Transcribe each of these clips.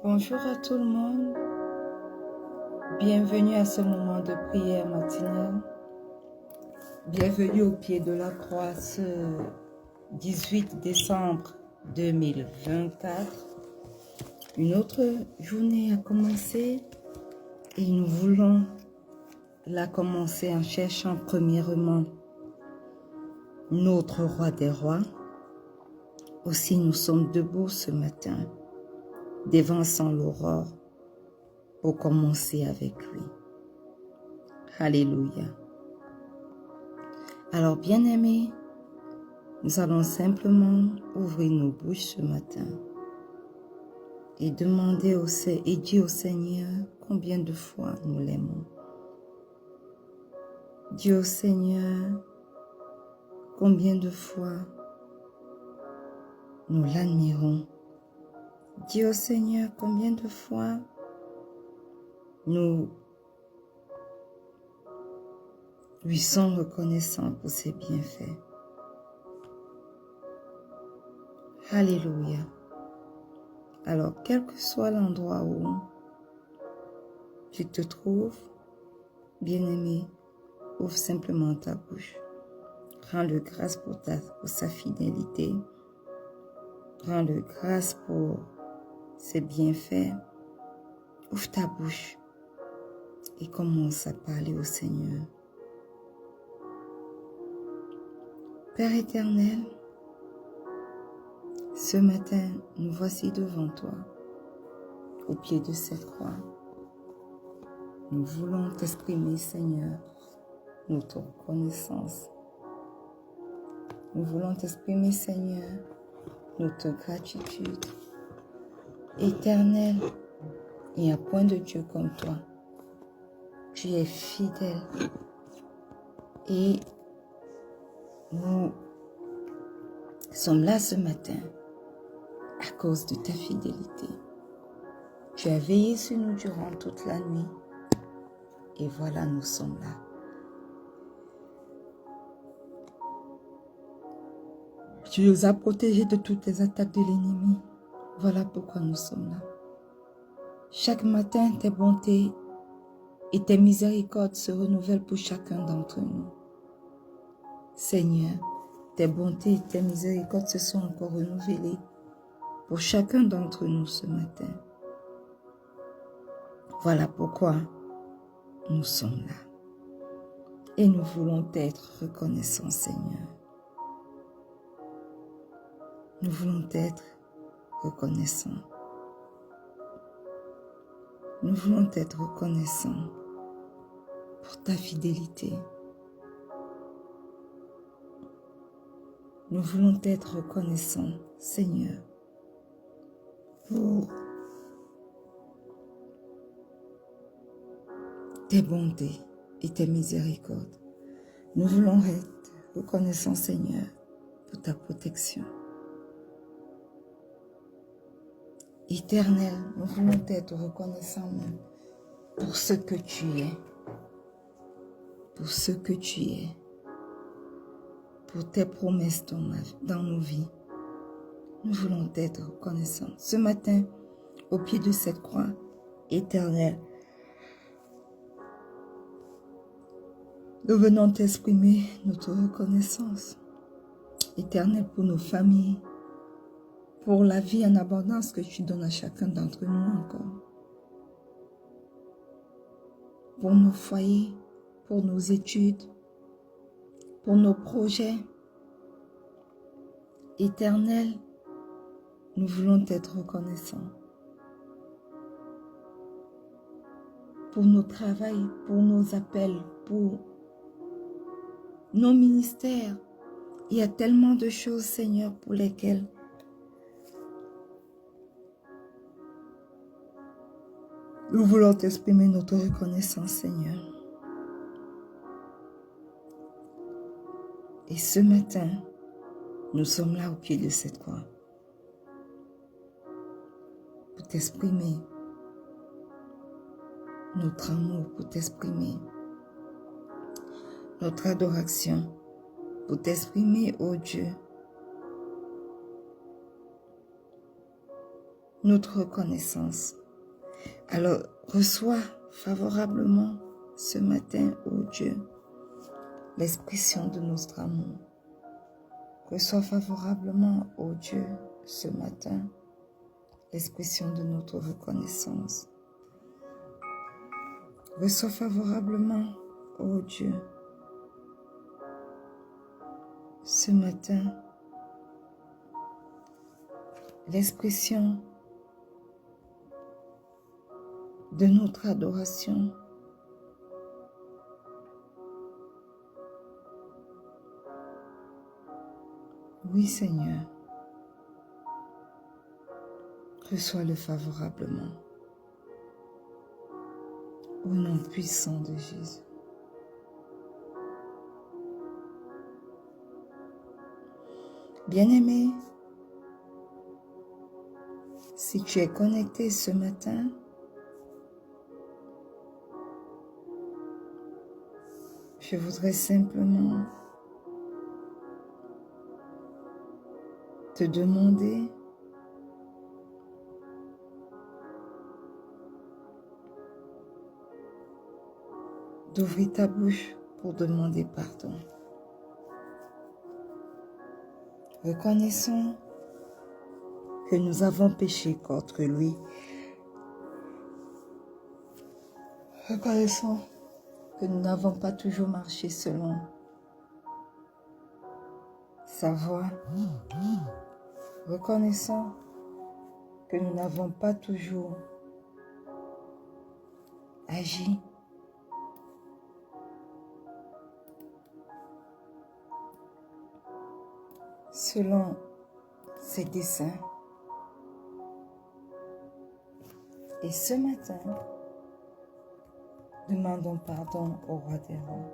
Bonjour à tout le monde, bienvenue à ce moment de prière matinale, bienvenue au pied de la croix ce 18 décembre 2024. Une autre journée a commencé et nous voulons la commencer en cherchant premièrement notre roi des rois. Aussi nous sommes debout ce matin, dévançant l'aurore pour commencer avec lui. Alléluia. Alors, bien-aimés, nous allons simplement ouvrir nos bouches ce matin et demander et dire au Seigneur combien de fois nous l'aimons. Dis au Seigneur combien de fois nous l'admirons. Dis au Seigneur combien de fois nous lui sommes reconnaissants pour ses bienfaits. Alléluia. Alors, quel que soit l'endroit où tu te trouves, bien-aimé, ouvre simplement ta bouche. Rends-le grâce pour sa fidélité. Rends-le grâce pour ses bienfaits. Ouvre ta bouche et commence à parler au Seigneur. Père éternel, ce matin, nous voici devant toi, au pied de cette croix. Nous voulons t'exprimer, Seigneur, notre reconnaissance. Nous voulons t'exprimer, Seigneur, notre gratitude. Éternel, il n'y a point de Dieu comme toi. Tu es fidèle. Et nous sommes là ce matin à cause de ta fidélité. Tu as veillé sur nous durant toute la nuit. Et voilà, nous sommes là. Tu nous as protégés de toutes les attaques de l'ennemi. Voilà pourquoi nous sommes là. Chaque matin, tes bontés et tes miséricordes se renouvellent pour chacun d'entre nous. Seigneur, tes bontés et tes miséricordes se sont encore renouvelées pour chacun d'entre nous ce matin. Voilà pourquoi nous sommes là. Et nous voulons être reconnaissants, Seigneur. Nous voulons être reconnaissants. Nous voulons être reconnaissants pour ta fidélité. Nous voulons être reconnaissants, Seigneur, pour tes bontés et tes miséricordes. Nous voulons être reconnaissants, Seigneur, pour ta protection. Éternel, nous voulons être reconnaissants pour ce que tu es. Pour ce que tu es. Pour tes promesses dans nos vies. Nous voulons être reconnaissants. Ce matin, au pied de cette croix, Éternel, nous venons t'exprimer notre reconnaissance. Éternel, pour nos familles, pour la vie en abondance que tu donnes à chacun d'entre nous encore. Pour nos foyers, pour nos études, pour nos projets. Éternel, nous voulons être reconnaissants. Pour nos travails, pour nos appels, pour nos ministères. Il y a tellement de choses, Seigneur, pour lesquelles nous voulons t'exprimer notre reconnaissance, Seigneur. Et ce matin, nous sommes là au pied de cette croix pour t'exprimer notre amour, pour t'exprimer notre adoration, pour t'exprimer, ô Dieu, notre reconnaissance. Alors, reçois favorablement ce matin, ô Dieu, l'expression de notre amour. Reçois favorablement, ô Dieu, ce matin, l'expression de notre reconnaissance. Reçois favorablement, ô Dieu, ce matin, l'expression de notre adoration. Oui, Seigneur, reçois-le favorablement. Au nom puissant de Jésus. Bien-aimé, si tu es connecté ce matin, je voudrais simplement te demander d'ouvrir ta bouche pour demander pardon. Reconnaissons que nous avons péché contre lui. Reconnaissons que nous n'avons pas toujours marché selon sa voie. Reconnaissons que nous n'avons pas toujours agi selon ses desseins. Et ce matin, demandons pardon au roi des rois.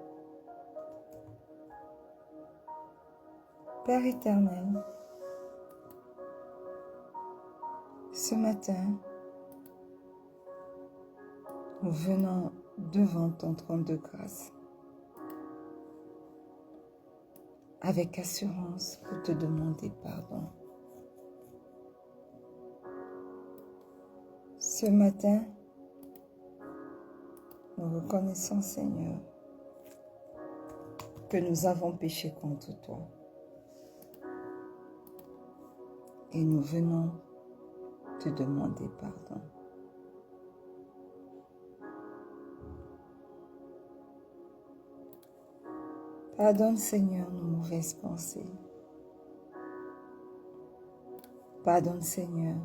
Père éternel, ce matin, nous venons devant ton trône de grâce avec assurance pour te demander pardon. Ce matin, nous reconnaissons, Seigneur, que nous avons péché contre toi. Et nous venons te demander pardon. Pardonne, Seigneur, nos mauvaises pensées. Pardonne, Seigneur,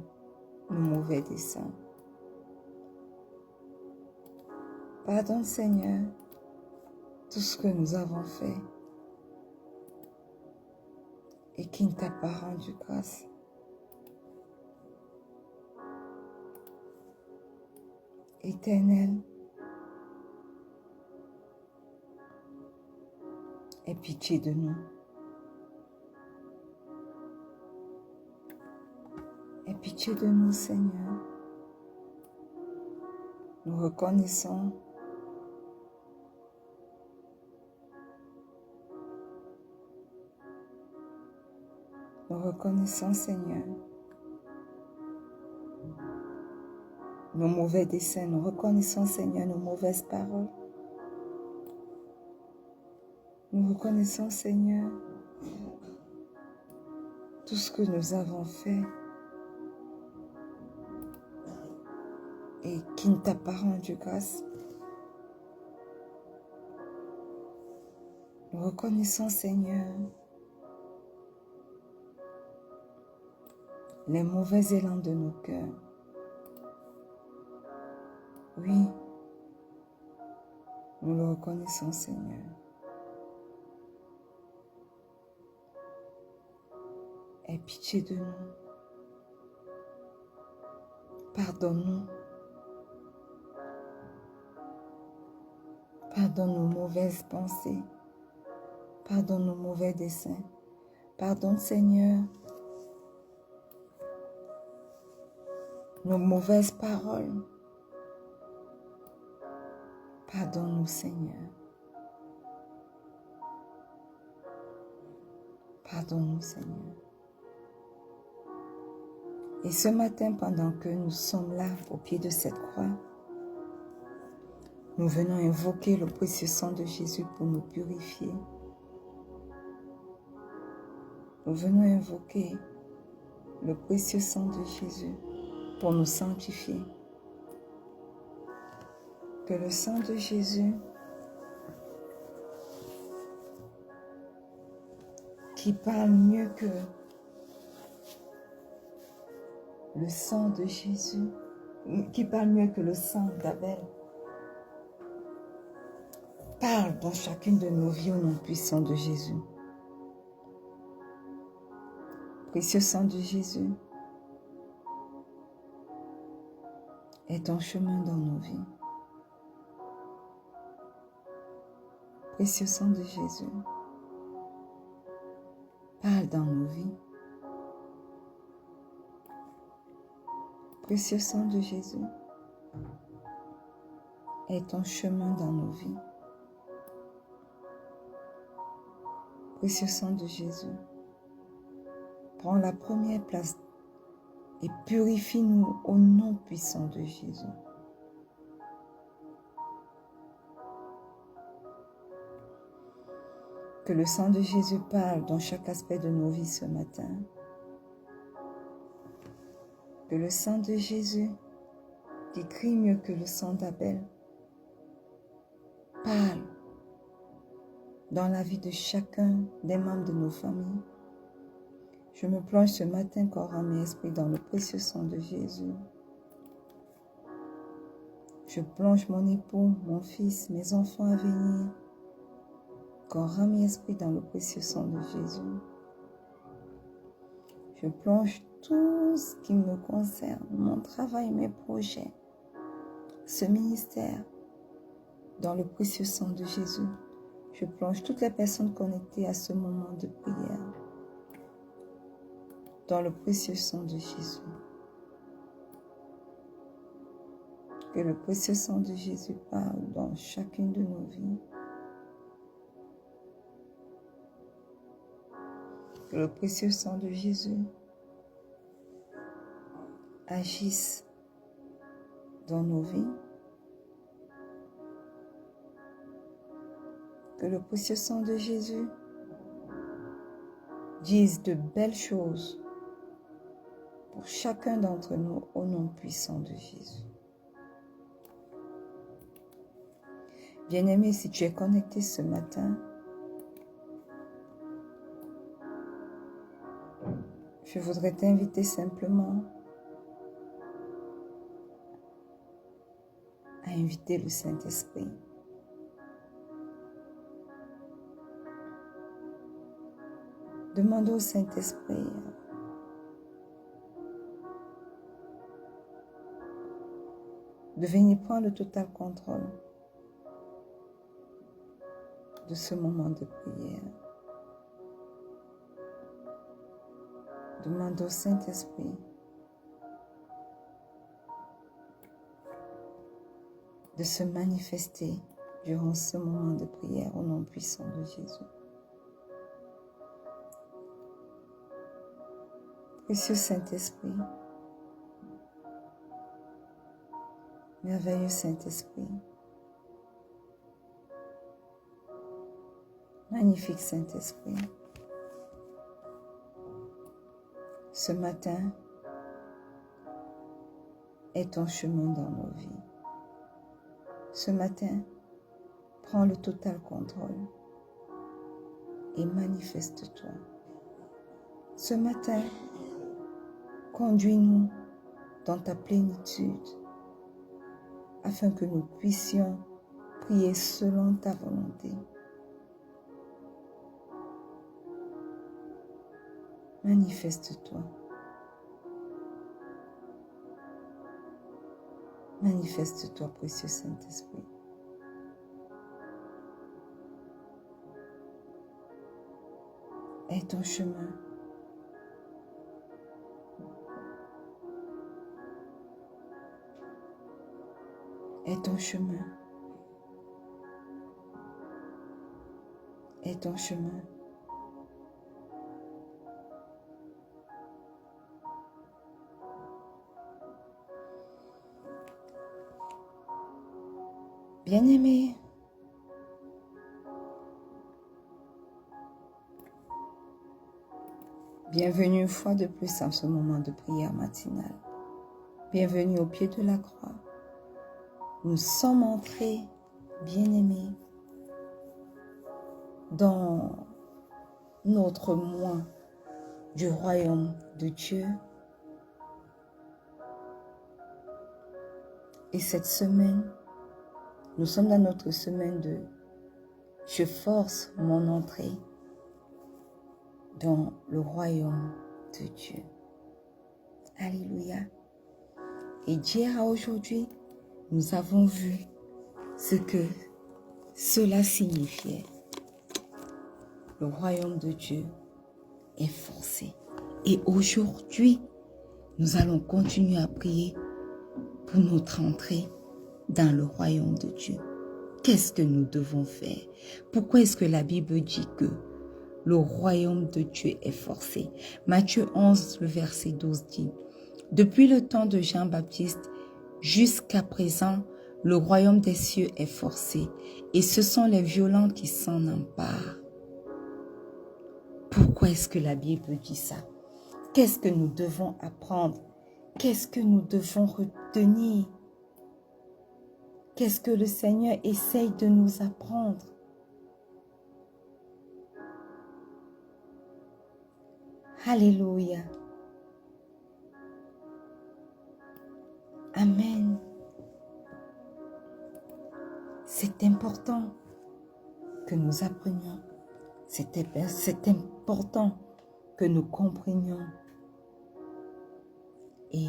nos mauvais desseins. Pardonne, Seigneur, tout ce que nous avons fait et qui ne t'a pas rendu grâce. Éternel, aie pitié de nous. Aie pitié de nous, Seigneur. Nous reconnaissons Seigneur, nos mauvais desseins. Nous reconnaissons, Seigneur, nos mauvaises paroles. Nous reconnaissons, Seigneur, tout ce que nous avons fait et qui ne t'a pas rendu grâce. Nous reconnaissons, Seigneur, les mauvais élans de nos cœurs. Oui, nous le reconnaissons, Seigneur. Aie pitié de nous. Pardonne-nous. Pardonne nos mauvaises pensées. Pardonne nos mauvais desseins. Pardonne, Seigneur, nos mauvaises paroles. Pardonne-nous, Seigneur. Pardonne-nous, Seigneur. Et ce matin, pendant que nous sommes là, au pied de cette croix, nous venons invoquer le précieux sang de Jésus pour nous purifier. Nous venons invoquer le précieux sang de Jésus pour nous sanctifier. Que le sang de Jésus qui parle mieux que le sang de Jésus, qui parle mieux que le sang d'Abel, parle dans chacune de nos vies au nom puissant de Jésus. Précieux sang de Jésus, est ton chemin dans nos vies. Précieux sang de Jésus, parle dans nos vies. Précieux sang de Jésus, est ton chemin dans nos vies. Précieux sang de Jésus, prends la première place et purifie-nous au nom puissant de Jésus. Que le sang de Jésus parle dans chaque aspect de nos vies ce matin. Que le sang de Jésus, qui crie mieux que le sang d'Abel, parle dans la vie de chacun des membres de nos familles. Je me plonge ce matin, corps, âme et esprit, dans le précieux sang de Jésus. Je plonge mon époux, mon fils, mes enfants à venir, corps, âme et esprit, dans le précieux sang de Jésus. Je plonge tout ce qui me concerne, mon travail, mes projets, ce ministère, dans le précieux sang de Jésus. Je plonge toutes les personnes connectées à ce moment de prière dans le précieux sang de Jésus. Que le précieux sang de Jésus parle dans chacune de nos vies. Que le précieux sang de Jésus agisse dans nos vies. Que le précieux sang de Jésus dise de belles choses pour chacun d'entre nous au nom puissant de Jésus. Bien-aimé, si tu es connecté ce matin, je voudrais t'inviter simplement à inviter le Saint-Esprit. Demande au Saint-Esprit de venir prendre le total contrôle de ce moment de prière. Demande au Saint-Esprit de se manifester durant ce moment de prière au nom puissant de Jésus. Précieux Saint-Esprit, merveilleux Saint-Esprit, magnifique Saint-Esprit, ce matin est ton chemin dans nos vies. Ce matin, prends le total contrôle et manifeste-toi. Ce matin, conduis-nous dans ta plénitude afin que nous puissions prier selon ta volonté. Manifeste-toi. Manifeste-toi, précieux Saint-Esprit. est ton chemin. Est ton chemin. Est ton chemin. Bien-aimé, bienvenue une fois de plus en ce moment de prière matinale. Bienvenue au pied de la croix. Nous sommes entrés, bien-aimés, dans notre mois du royaume de Dieu. Et cette semaine, nous sommes dans notre semaine de « Je force mon entrée dans le royaume de Dieu ». Alléluia. Et d'hier à aujourd'hui, nous avons vu ce que cela signifiait. Le royaume de Dieu est forcé. Et aujourd'hui, nous allons continuer à prier pour notre entrée dans le royaume de Dieu. Qu'est-ce que nous devons faire? Pourquoi est-ce que la Bible dit que le royaume de Dieu est forcé? Matthieu 11, le verset 12 dit: « Depuis le temps de Jean-Baptiste jusqu'à présent, le royaume des cieux est forcé, et ce sont les violents qui s'en emparent. » Pourquoi est-ce que la Bible dit ça? Qu'est-ce que nous devons apprendre? Qu'est-ce que nous devons retenir? Qu'est-ce que le Seigneur essaye de nous apprendre? Alléluia. Amen. C'est important que nous apprenions. C'est important que nous comprenions. Et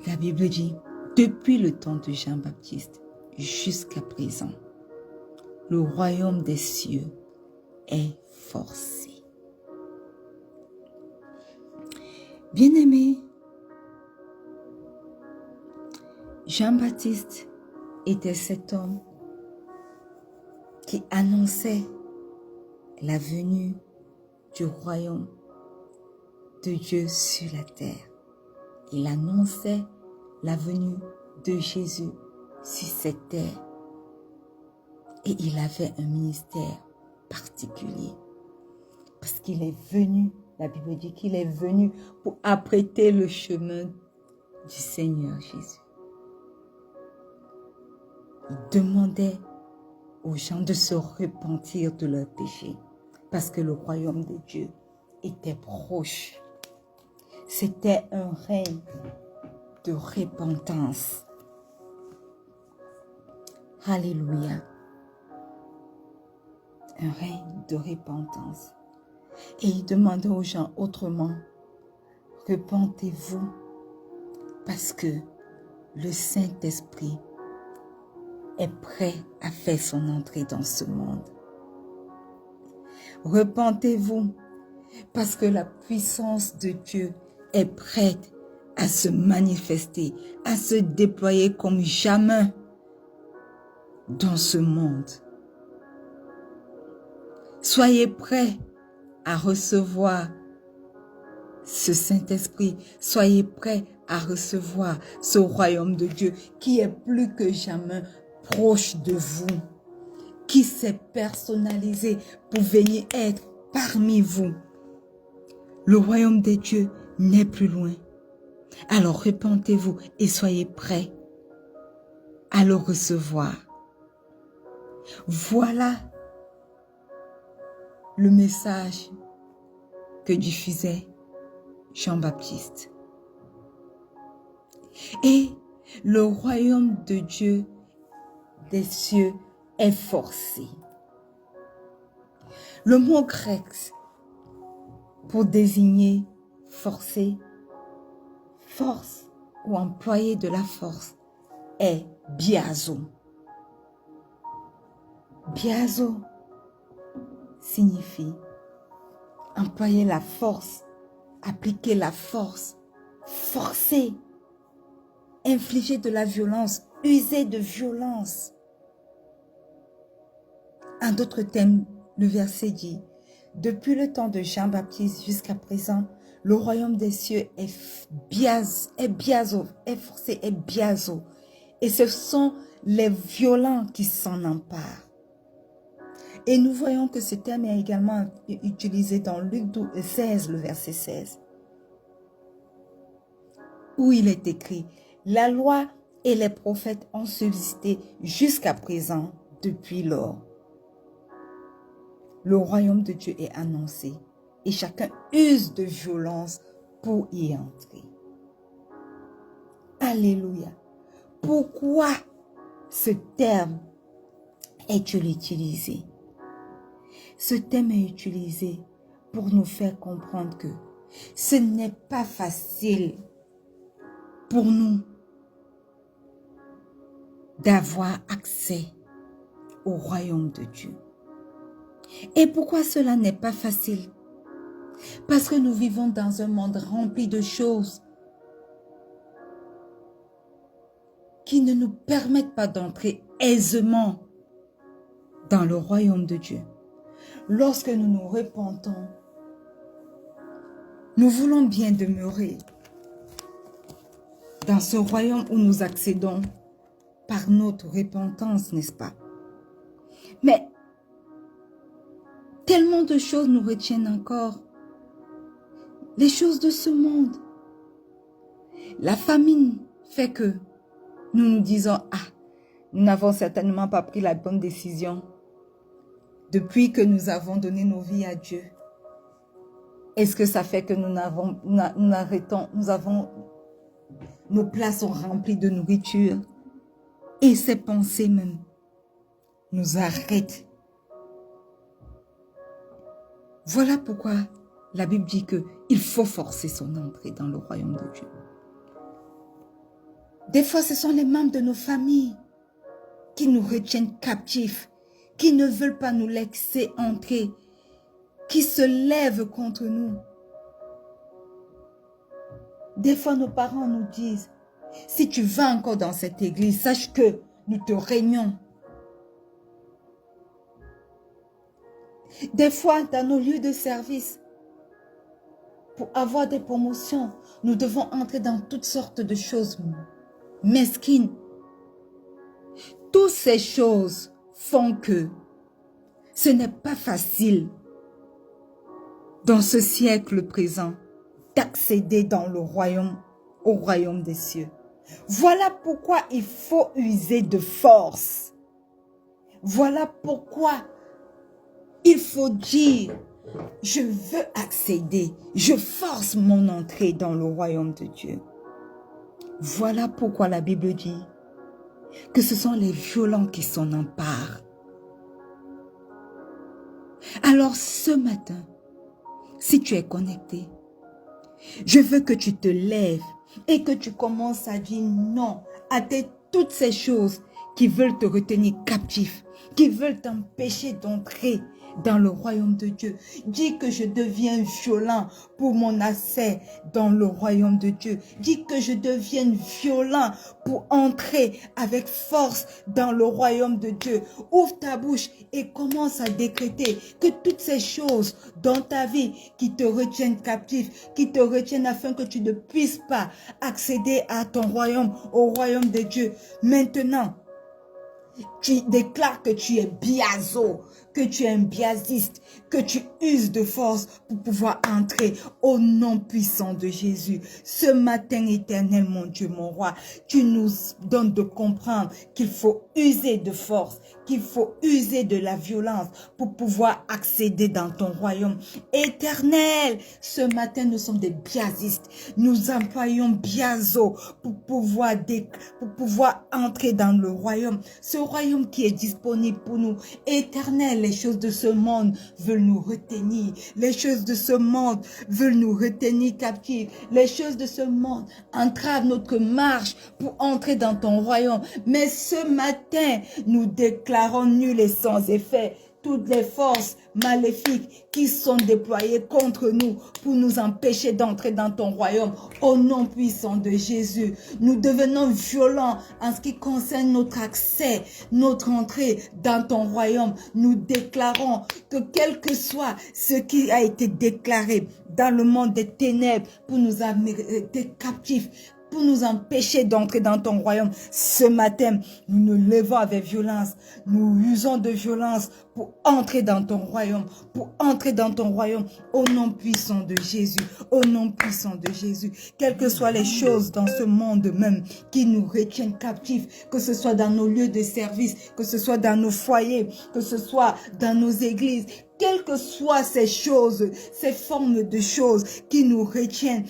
la Bible dit, depuis le temps de Jean-Baptiste jusqu'à présent, le royaume des cieux est forcé. Bien-aimé, Jean-Baptiste était cet homme qui annonçait la venue du royaume de Dieu sur la terre. Il annonçait la venue de Jésus sur cette terre. Et il avait un ministère particulier. Parce qu'il est venu, la Bible dit qu'il est venu pour apprêter le chemin du Seigneur Jésus. Il demandait aux gens de se repentir de leurs péchés. Parce que le royaume de Dieu était proche. C'était un règne de repentance. Alléluia. Un règne de repentance. Et il demandait aux gens autrement, repentez-vous parce que le Saint-Esprit est prêt à faire son entrée dans ce monde. Repentez-vous parce que la puissance de Dieu est prête à se manifester, à se déployer comme jamais dans ce monde. Soyez prêts à recevoir ce Saint-Esprit. Soyez prêts à recevoir ce royaume de Dieu qui est plus que jamais proche de vous, qui s'est personnalisé pour venir être parmi vous. Le royaume de Dieu n'est plus loin. Alors repentez-vous et soyez prêts à le recevoir. Voilà le message que diffusait Jean-Baptiste. Et le royaume de Dieu des cieux est forcé. Le mot grec pour désigner forcer, force ou employer de la force est biazo. Biazo signifie employer la force, appliquer la force, forcer, infliger de la violence, user de violence. En d'autres termes, le verset dit, depuis le temps de Jean-Baptiste jusqu'à présent, le royaume des cieux est biazo, est forcé, est biazo. Et ce sont les violents qui s'en emparent. Et nous voyons que ce terme est également utilisé dans Luc 16, le verset 16. Où il est écrit, la loi et les prophètes ont subsisté jusqu'à présent depuis lors. Le royaume de Dieu est annoncé et chacun use de violence pour y entrer. Alléluia. Pourquoi ce terme est-il utilisé? Ce terme est utilisé pour nous faire comprendre que ce n'est pas facile pour nous d'avoir accès au royaume de Dieu. Et pourquoi cela n'est pas facile? Parce que nous vivons dans un monde rempli de choses qui ne nous permettent pas d'entrer aisément dans le royaume de Dieu. Lorsque nous nous repentons, nous voulons bien demeurer dans ce royaume où nous accédons par notre repentance, n'est-ce pas? Mais tellement de choses nous retiennent encore. Les choses de ce monde. La famine fait que nous nous disons, ah, nous n'avons certainement pas pris la bonne décision depuis que nous avons donné nos vies à Dieu. Est-ce que ça fait que nos plats sont remplis de nourriture et ces pensées même nous arrêtent. Voilà pourquoi la Bible dit qu'il faut forcer son entrée dans le royaume de Dieu. Des fois, ce sont les membres de nos familles qui nous retiennent captifs, qui ne veulent pas nous laisser entrer, qui se lèvent contre nous. Des fois, nos parents nous disent, si tu vas encore dans cette église, sache que nous te régnons. Des fois, dans nos lieux de service, pour avoir des promotions, nous devons entrer dans toutes sortes de choses mesquines. Toutes ces choses font que ce n'est pas facile dans ce siècle présent d'accéder dans le royaume, au royaume des cieux. Voilà pourquoi il faut user de force. Voilà pourquoi il faut dire, je veux accéder, je force mon entrée dans le royaume de Dieu. Voilà pourquoi la Bible dit que ce sont les violents qui s'en emparent. Alors ce matin, si tu es connecté, je veux que tu te lèves et que tu commences à dire non à toutes ces choses qui veulent te retenir captif, qui veulent t'empêcher d'entrer dans le royaume de Dieu. Dis que je deviens violent pour mon accès dans le royaume de Dieu. Dis que je devienne violent pour entrer avec force dans le royaume de Dieu. Ouvre ta bouche et commence à décréter que toutes ces choses dans ta vie qui te retiennent captif, qui te retiennent afin que tu ne puisses pas accéder à ton royaume, au royaume de Dieu. Maintenant, tu déclares que tu es biazo, que tu es un biasiste, que tu uses de force pour pouvoir entrer au nom puissant de Jésus. Ce matin, éternel, mon Dieu, mon roi, tu nous donnes de comprendre qu'il faut user de force, qu'il faut user de la violence pour pouvoir accéder dans ton royaume. Éternel, ce matin, nous sommes des biasistes. Nous employons biazo pour pouvoir entrer dans le royaume. Ce royaume qui est disponible pour nous. Éternel, les choses de ce monde veulent nous retenir. Les choses de ce monde veulent nous retenir captifs. Les choses de ce monde entravent notre marche pour entrer dans ton royaume. Mais ce matin, nous déclarons nul et sans effet toutes les forces maléfiques qui sont déployées contre nous pour nous empêcher d'entrer dans ton royaume. Au nom puissant de Jésus, nous devenons violents en ce qui concerne notre accès, notre entrée dans ton royaume. Nous déclarons que quel que soit ce qui a été déclaré dans le monde des ténèbres pour nous amener captifs, pour nous empêcher d'entrer dans ton royaume. Ce matin, nous nous levons avec violence. Nous usons de violence pour entrer dans ton royaume. Pour entrer dans ton royaume. Au nom puissant de Jésus. Au nom puissant de Jésus. Quelles que soient les choses dans ce monde même qui nous retiennent captifs, que ce soit dans nos lieux de service, que ce soit dans nos foyers, que ce soit dans nos églises, quelles que soient ces choses, ces formes de choses qui nous retiennent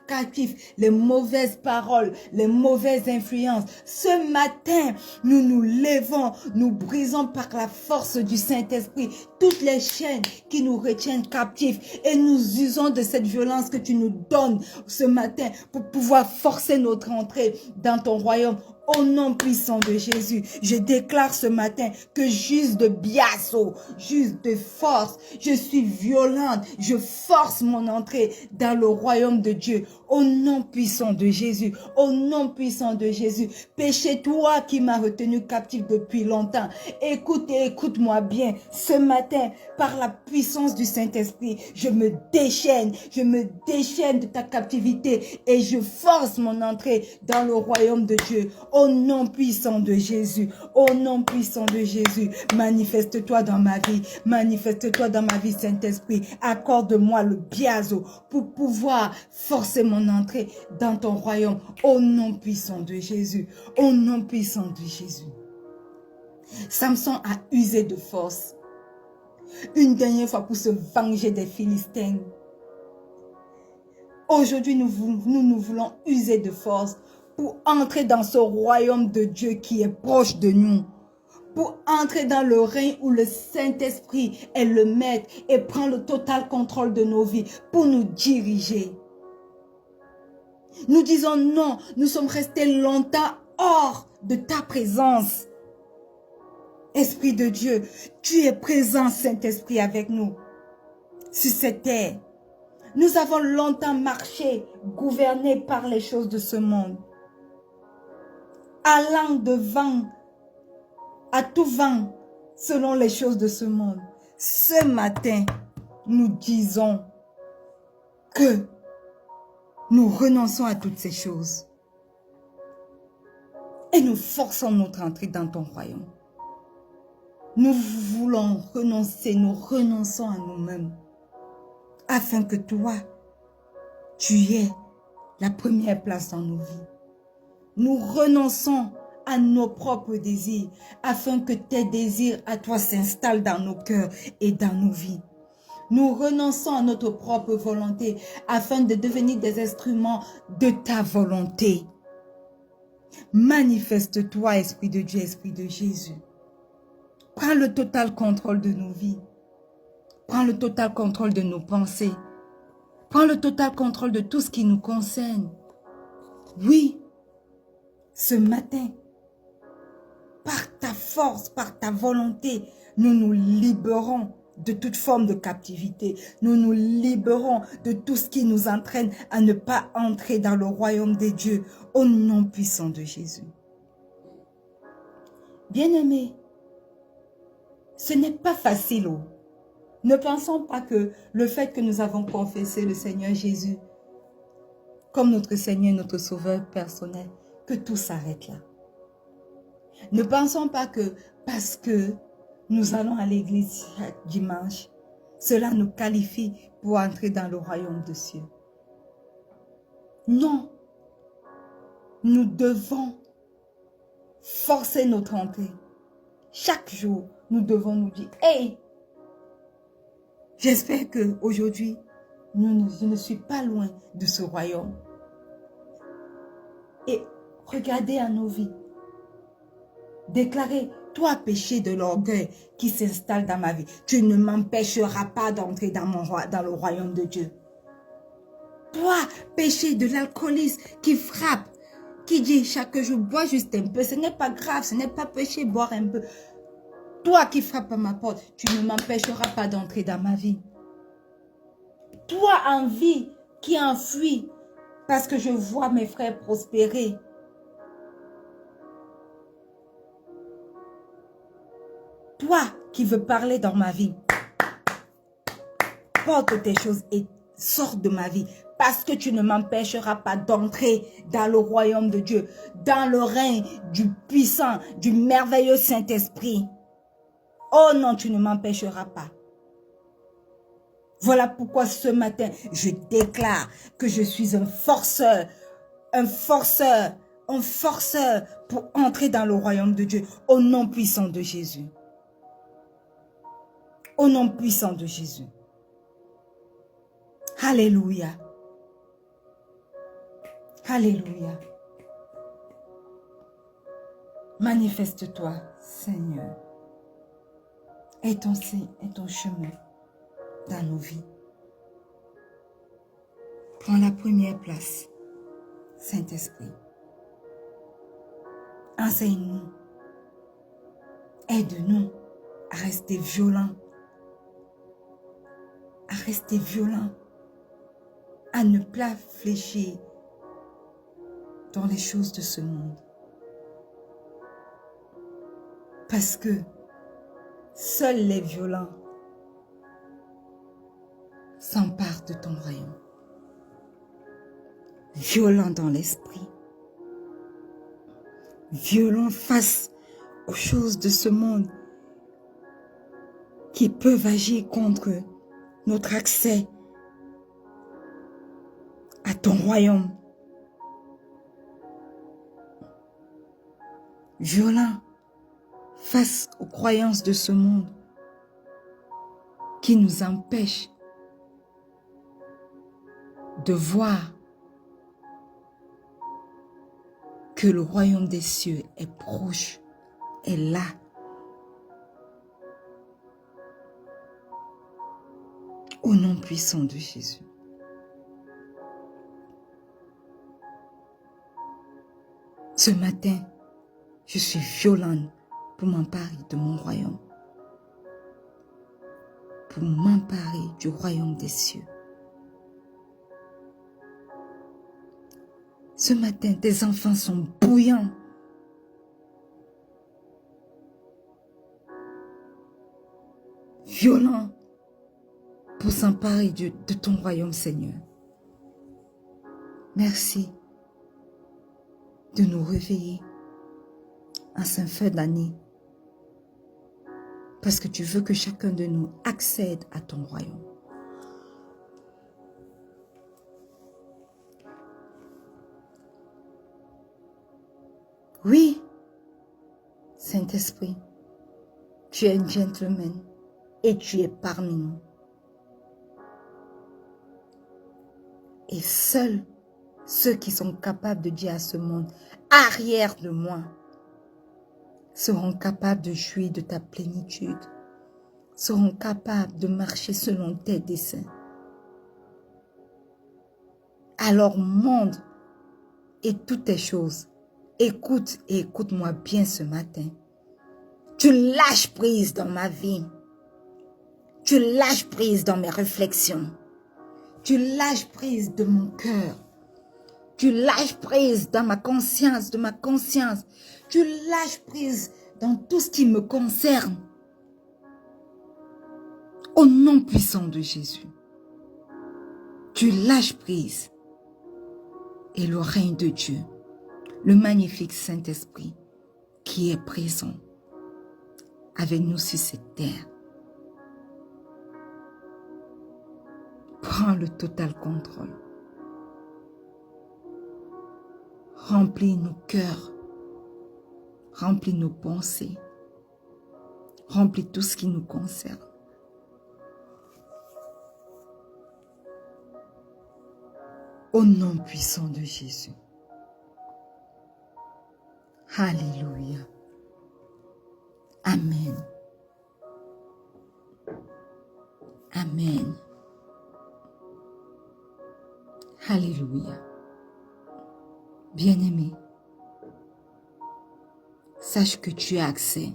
captifs, les mauvaises paroles, les mauvaises influences. Ce matin, nous nous levons, nous brisons par la force du Saint-Esprit toutes les chaînes qui nous retiennent captifs et nous usons de cette violence que tu nous donnes ce matin pour pouvoir forcer notre entrée dans ton royaume. Au nom puissant de Jésus, je déclare ce matin que juste de biasso, juste de force, je suis violente, je force mon entrée dans le royaume de Dieu. Au nom puissant de Jésus, au nom puissant de Jésus, péché toi qui m'as retenu captif depuis longtemps, écoute et écoute-moi bien, ce matin, par la puissance du Saint-Esprit, je me déchaîne de ta captivité et je force mon entrée dans le royaume de Dieu. Au nom puissant de Jésus, au nom puissant de Jésus, manifeste-toi dans ma vie, manifeste-toi dans ma vie, Saint-Esprit. Accorde-moi le biazo pour pouvoir forcer mon entrée dans ton royaume. Au nom puissant de Jésus, au nom puissant de Jésus. Samson a usé de force une dernière fois pour se venger des Philistins. Aujourd'hui, nous voulons user de force pour entrer dans ce royaume de Dieu qui est proche de nous. Pour entrer dans le règne où le Saint-Esprit est le maître et prend le total contrôle de nos vies pour nous diriger. Nous disons non, nous sommes restés longtemps hors de ta présence. Esprit de Dieu, tu es présent, Saint-Esprit, avec nous sur cette terre. Nous avons longtemps marché, gouvernés par les choses de ce monde, allant de vent à tout vent, selon les choses de ce monde. Ce matin, nous disons que nous renonçons à toutes ces choses et nous forçons notre entrée dans ton royaume. Nous voulons renoncer, nous renonçons à nous-mêmes, afin que toi, tu aies la première place dans nos vies. Nous renonçons à nos propres désirs, afin que tes désirs à toi s'installent dans nos cœurs et dans nos vies. Nous renonçons à notre propre volonté, afin de devenir des instruments de ta volonté. Manifeste-toi, Esprit de Dieu, Esprit de Jésus. Prends le total contrôle de nos vies. Prends le total contrôle de nos pensées. Prends le total contrôle de tout ce qui nous concerne. Oui, ce matin, par ta force, par ta volonté, nous nous libérons de toute forme de captivité. Nous nous libérons de tout ce qui nous entraîne à ne pas entrer dans le royaume des dieux, au nom puissant de Jésus. Bien-aimés, ce n'est pas facile. Ne pensons pas que le fait que nous avons confessé le Seigneur Jésus comme notre Seigneur et notre Sauveur personnel, que tout s'arrête là. Ne pensons pas que parce que nous allons à l'église chaque dimanche, cela nous qualifie pour entrer dans le royaume des cieux. Non, nous devons forcer notre entrée. Chaque jour, nous devons nous dire, hey, j'espère qu'aujourd'hui, je ne suis pas loin de ce royaume. Et regardez à nos vies. Déclarez, toi péché de l'orgueil qui s'installe dans ma vie, tu ne m'empêcheras pas d'entrer dans le royaume de Dieu. Toi, péché de l'alcoolisme qui frappe, qui dit chaque jour, bois juste un peu, ce n'est pas grave, ce n'est pas péché, boire un peu. Toi qui frappes à ma porte, tu ne m'empêcheras pas d'entrer dans ma vie. Toi, envie qui enfuit parce que je vois mes frères prospérer. Toi qui veux parler dans ma vie, porte tes choses et sors de ma vie parce que tu ne m'empêcheras pas d'entrer dans le royaume de Dieu, dans le règne du puissant, du merveilleux Saint-Esprit. Oh non, tu ne m'empêcheras pas. Voilà pourquoi ce matin, je déclare que je suis un forceur pour entrer dans le royaume de Dieu au nom puissant de Jésus. Au nom puissant de Jésus. Alléluia. Alléluia. Manifeste-toi, Seigneur. Et ton chemin dans nos vies. Prends la première place, Saint-Esprit. Enseigne-nous. Aide-nous à rester violents. À rester violents. À ne pas fléchir dans les choses de ce monde. Parce que seuls les violents s'emparent de ton royaume. Violents dans l'esprit. Violents face aux choses de ce monde qui peuvent agir contre notre accès à ton royaume. Violents face aux croyances de ce monde qui nous empêchent de voir que le royaume des cieux est proche, est là. Au nom puissant de Jésus. Ce matin, je suis violente pour m'emparer de mon royaume. Pour m'emparer du royaume des cieux. Ce matin, tes enfants sont bouillants. Violents pour s'emparer de ton royaume, Seigneur. Merci de nous réveiller en cette fin d'année. Parce que tu veux que chacun de nous accède à ton royaume. Oui, Saint-Esprit, tu es un gentleman et tu es parmi nous. Et seuls ceux qui sont capables de dire à ce monde, arrière de moi, seront capables de jouir de ta plénitude, seront capables de marcher selon tes desseins. Alors monde et toutes tes choses, écoute et écoute-moi bien ce matin. Tu lâches prise dans ma vie. Tu lâches prise dans mes réflexions. Tu lâches prise de mon cœur. Tu lâches prise dans ma conscience, de ma conscience. Tu lâches prise dans tout ce qui me concerne. Au nom puissant de Jésus. Tu lâches prise. Et le règne de Dieu, le magnifique Saint-Esprit qui est présent avec nous sur cette terre, prends le total contrôle. Remplis nos cœurs, remplis nos pensées, remplis tout ce qui nous concerne. Au nom puissant de Jésus. Alléluia. Amen. Amen. Alléluia. Bien-aimé, sache que tu as accès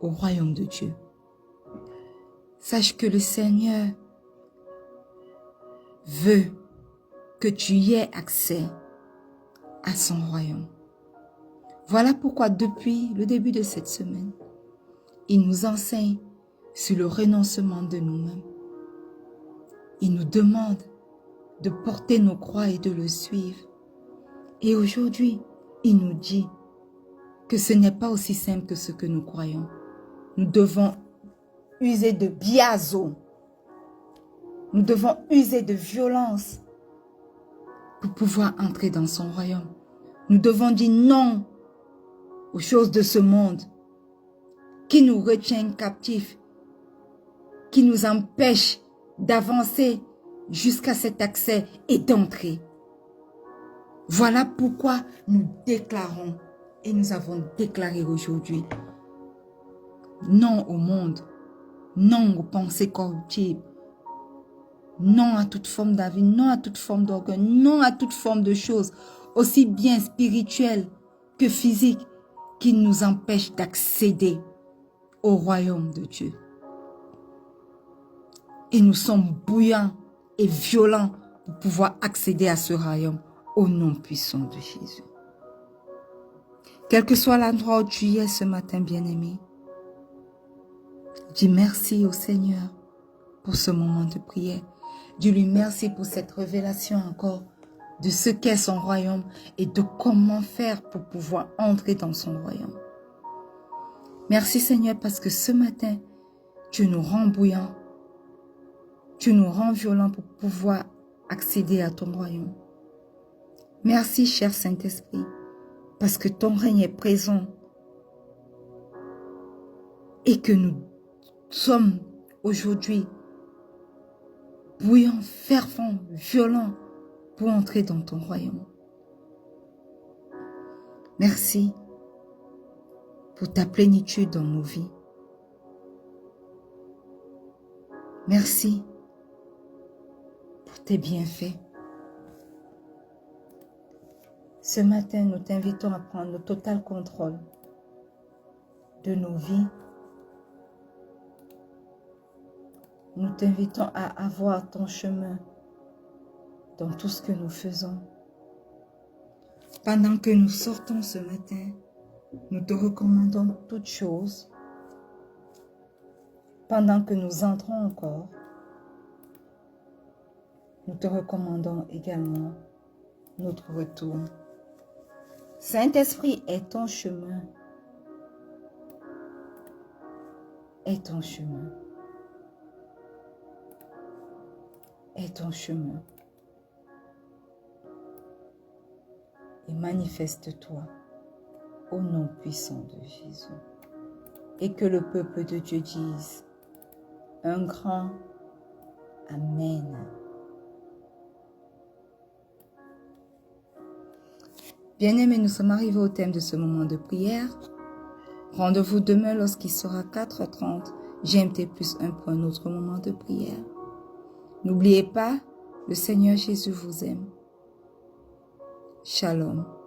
au royaume de Dieu. Sache que le Seigneur veut que tu y aies accès à son royaume. Voilà pourquoi depuis le début de cette semaine, il nous enseigne sur le renoncement de nous-mêmes. Il nous demande de porter nos croix et de le suivre. Et aujourd'hui, il nous dit que ce n'est pas aussi simple que ce que nous croyons. Nous devons user de biazo. Nous devons user de violence pour pouvoir entrer dans son royaume. Nous devons dire non aux choses de ce monde qui nous retiennent captifs, qui nous empêchent d'avancer jusqu'à cet accès et d'entrer. Voilà pourquoi nous déclarons et nous avons déclaré aujourd'hui non au monde, non aux pensées corruptibles, non à toute forme d'avis, non à toute forme d'orgueil, non à toute forme de choses, aussi bien spirituelles que physiques, qui nous empêchent d'accéder au royaume de Dieu. Et nous sommes bouillants et violents pour pouvoir accéder à ce royaume au nom puissant de Jésus. Quel que soit l'endroit où tu y es ce matin, bien-aimé, dis merci au Seigneur pour ce moment de prière. Dis-lui merci pour cette révélation encore de ce qu'est son royaume et de comment faire pour pouvoir entrer dans son royaume. Merci Seigneur parce que ce matin, tu nous rends bouillants, tu nous rends violents pour pouvoir accéder à ton royaume. Merci cher Saint-Esprit parce que ton règne est présent et que nous sommes aujourd'hui bouillants, fervents, violents pour entrer dans ton royaume. Merci pour ta plénitude dans nos vies. Merci pour tes bienfaits. Ce matin, nous t'invitons à prendre le total contrôle de nos vies. Nous t'invitons à avoir ton chemin dans tout ce que nous faisons. Pendant que nous sortons ce matin, nous te recommandons toutes choses. Pendant que nous entrons encore, nous te recommandons également notre retour. Saint-Esprit est ton chemin. Est ton chemin. Est ton chemin. Et manifeste-toi au nom puissant de Jésus. Et que le peuple de Dieu dise un grand Amen. Bien-aimés, nous sommes arrivés au thème de ce moment de prière. Rendez-vous demain lorsqu'il sera 4h30 GMT plus 1 pour un autre moment de prière. N'oubliez pas, le Seigneur Jésus vous aime. Shalom.